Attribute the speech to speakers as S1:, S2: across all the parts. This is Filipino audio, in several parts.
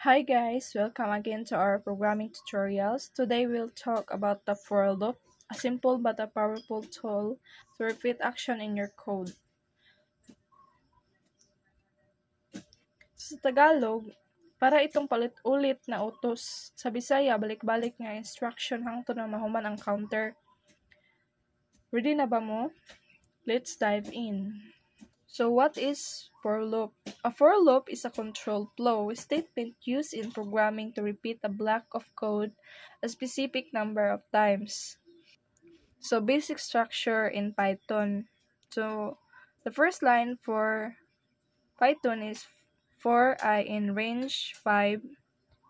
S1: Hi guys, welcome again to our programming tutorials. Today we'll talk about the for loop, a simple but a powerful tool to repeat action in your code. Sa Tagalog, para itong palit-ulit na utos. Sa Bisaya, balik-balik nga instruction hangtod na mahuman ang counter. Ready na ba mo? Let's dive in. So what is for loop? A for loop is a controlled flow statement used in programming to repeat a block of code a specific number of times. So basic structure in Python. So the first line for Python is for I in range 5.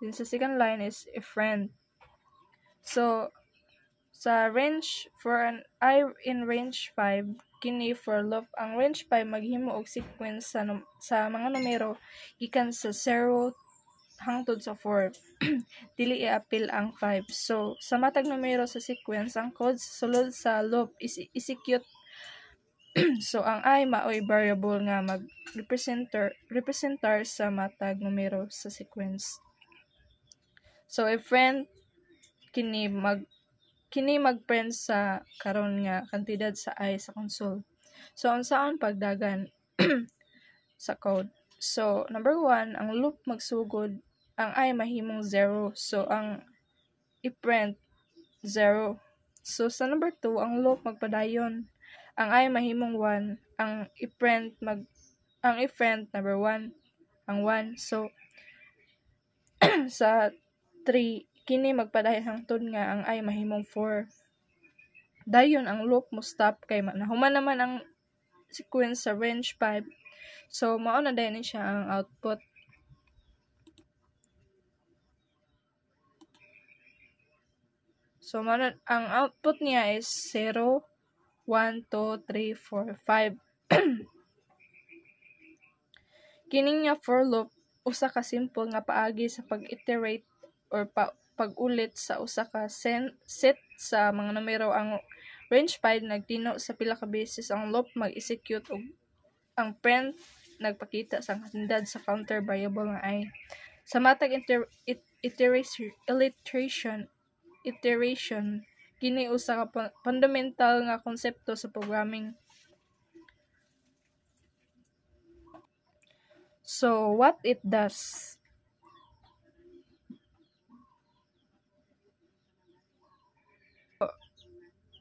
S1: Then sa second line is a friend. So sa range for an I in range 5, kini for loop ang range 5 maghimo og sequence sa mga numero gikan sa 0 hangtod sa 4. Dili i-appeal ang 5. So sa matag numero sa sequence ang code sa sulod sa loop is execute. So ang I maoy variable nga representar sa matag numero sa sequence. So a friend kini magprint sa karon nga kantidad sa I sa console. So unsaon pagdagan sa code. So number 1, ang loop magsugod ang I mahimong 0. So ang i-print 0. So sa number 2, ang loop magpadayon ang I mahimong 1, ang i-print number 1 ang 1. So sa 3, kini magpadayon hangtod nga ang I mahimong 4. Dayon ang loop mo stop kay nahuman naman ang sequence sa range 5. So mao na dayon siya ang output. So ang output niya is 0, 1, 2, 3, 4, 5. Kining nga for loop usa ka simple nga paagi sa pag-iterate or pag-ulit sa usa ka set sa mga numero. Ang range 5 nagtino sa pila ka beses ang loop mag-execute og ang print nagpakita sa kantidad sa counter variable nga I. Sa matag iteration kini usa ka fundamental nga konsepto sa programming. So what it does?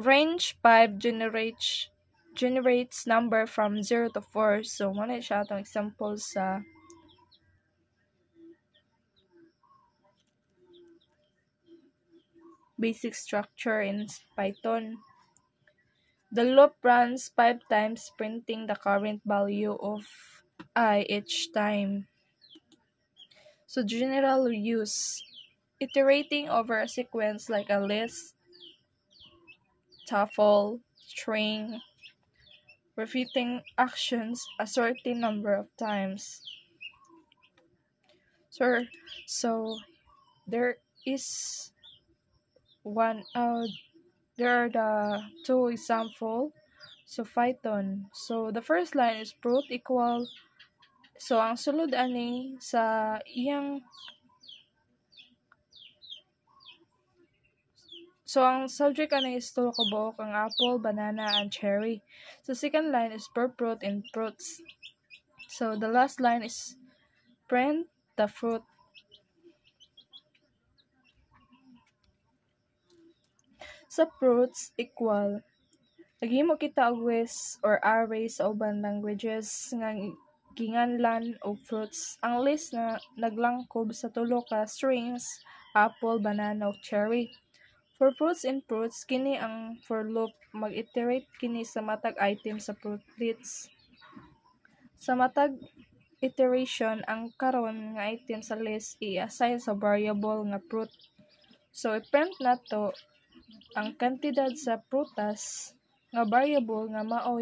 S1: Range 5 generates number from 0 to 4. So muna siya atong example sa basic structure in Python. The loop runs 5 times, printing the current value of I each time. So general use, iterating over a sequence like a list, tuple, string, repeating actions a certain number of times. So there is there are the two example. So Python. So the first line is proof equal. So ang sulod ani sa iyang So ang subject ani is tulo ka buok ang apple, banana, and cherry. So second line is per fruit and fruits. So the last line is print the fruit. Sa fruits equal naghimo kita og list or array sa uban languages nga ginganlan og fruits. Ang list na naglangkob sa tulo ka strings, apple, banana, ug cherry. For fruits and fruits, kini ang for loop mag-iterate kini sa matag item sa fruit list. Sa matag iteration, ang karon nga item sa list i-assign sa variable nga fruit. So i-print nato ang kantidad sa prutas nga variable nga mao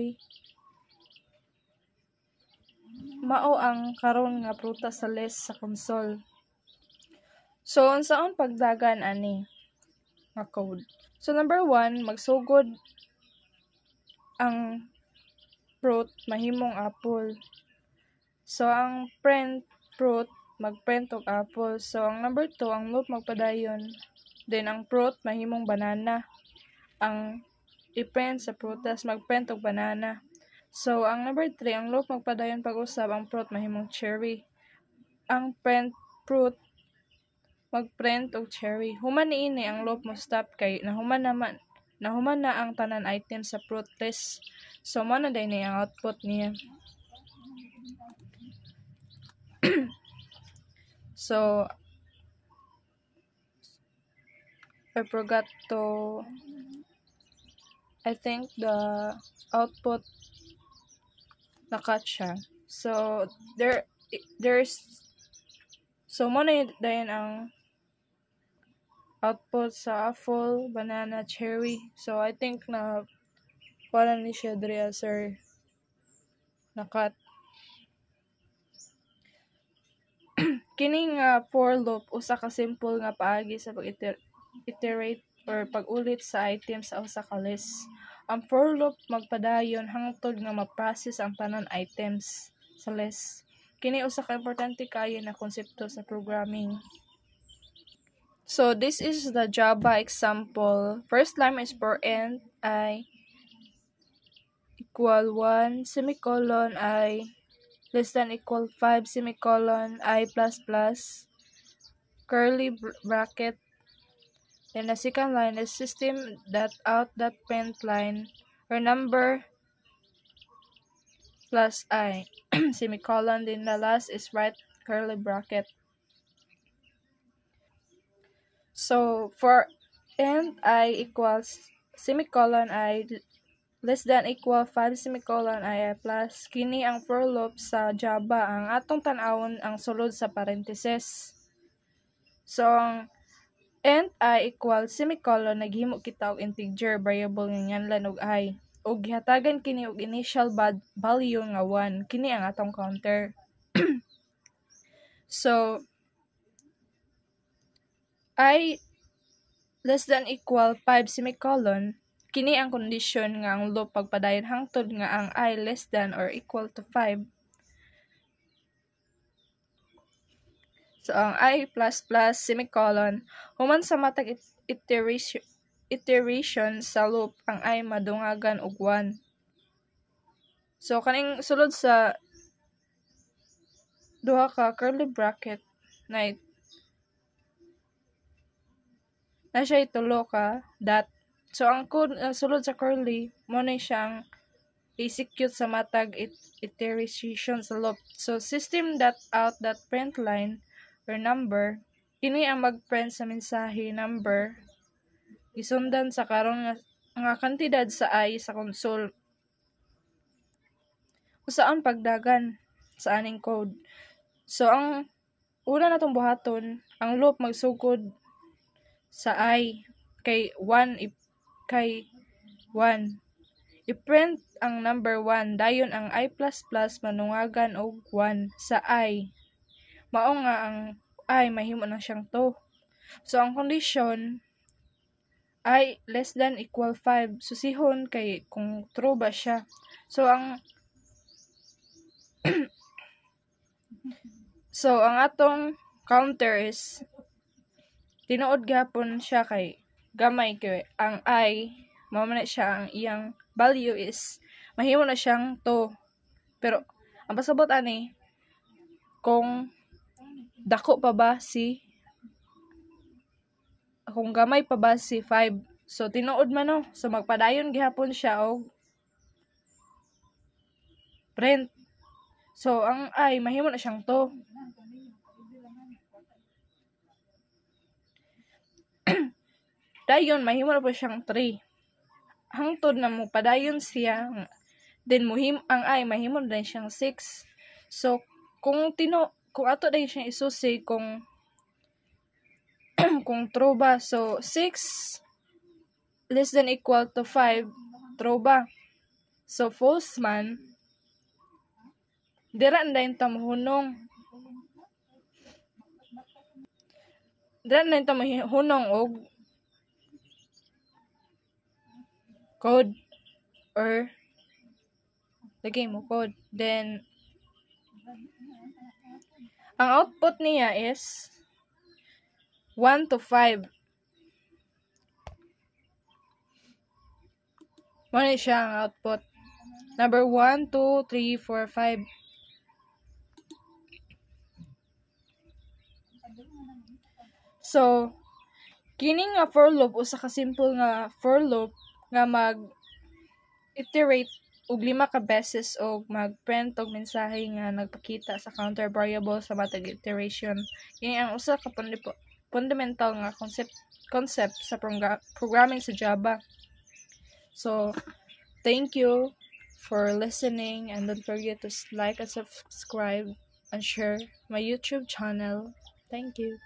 S1: ang karon nga prutas sa list sa console. So unsaon pagdagan ani nga code? So number 1, magsugod ang fruit mahimong apple. So ang print fruit magprint og apple. So ang number 2 ang loop magpadayon. Then ang fruit mahimong banana. Ang i-print sa prutas magprint og banana. So ang number 3 ang loop magpadayon pag-usab ang fruit mahimong cherry. Ang print fruit magprint og cherry. Human niini ang loop mo stop kay nahuman na ang tanan item sa fruit list. So mo na ni ang output niya. So I forgot to I think the output nakat siya. So there's so mo na dayon ang output sa apple, banana, cherry. So I think na wala ni siya diri sir nakat. Kining for loop usa ka simple nga paagi sa pag-iterate or pag-ulit sa item sa usa ka list. Ang for loop magpadayon hangtod nga ma-process ang tanan items sa list. Kini usa ka importante kaayo na konsepto sa programming. So this is the Java example. First line is for int I equal 1 semicolon I less than equal 5 semicolon I plus plus curly bracket. Then the second line is system.out.print line or number plus I semicolon. Then the last is right curly bracket. So for int I equals semicolon I less than equal 5 semicolon I plus kini ang for loop sa Java. Ang atong tan-awon ang sulod sa parentheses. So ang int I equal semicolon naghimo kita og integer variable nga nganlan og I ug gihatagan kini og initial value nga 1 kini ang atong counter. So I less than equal 5 semicolon kini ang kondisyon nga ang loop pagpadayon hangtod nga ang I less than or equal to 5. So ang I plus plus semicolon human sa matag iteration sa loop ang I madungagan og 1. So kaning sulod sa duha ka curly bracket na siya tulo ka dot. So ang code sulod sa curly mo na siyang execute sa matag iteration sa loop. So system.out.println or number kini ang magprint sa mensahe number isundan sa karon nga kantidad sa I sa console. Usaon pagdagan sa aning code. So ang una natong buhaton ang loop magsugod sa I kay 1 i-print ang number 1 dayon ang I++ manungagan og 1 sa I. Mao nga ang I mahimo na siyang 2. So ang condition I less than equal 5 susihon kay kung true ba siya. So ang ang atong counter is tinuod gapon siya kay gamay kay ang I mao man siya ang iyang value is mahimo na siyang 2. Pero ang pasabot ani kung dako pa ba kung gamay pa ba si 5. So tinuod man no. So magpadayon gihapon siya og print. So ang I mahimo na siyang 2. Dayon mahimo na po siyang 3. Hangtod na mo padayon siya then ang I mahimo na siyang 6. So kung ato dayon siyang isusi kung kung true ba. So 6 less than equal to 5 true ba. So false man dira dayon ta mohunong og code or lagay mo code. Then Ang output niya is 1 to 5. Muna siya ang output. Number 1, 2, 3, 4, 5. So, kini nga for loop usa ka simple nga for loop nga mag-iterate og 5 ka beses og mag-print og mensahe nga nagpakita sa counter variable sa matag iteration. Kini ang usa ka fundamental nga concept sa programming sa Java. So, thank you for listening, and don't forget to like and subscribe and share my YouTube channel. Thank you.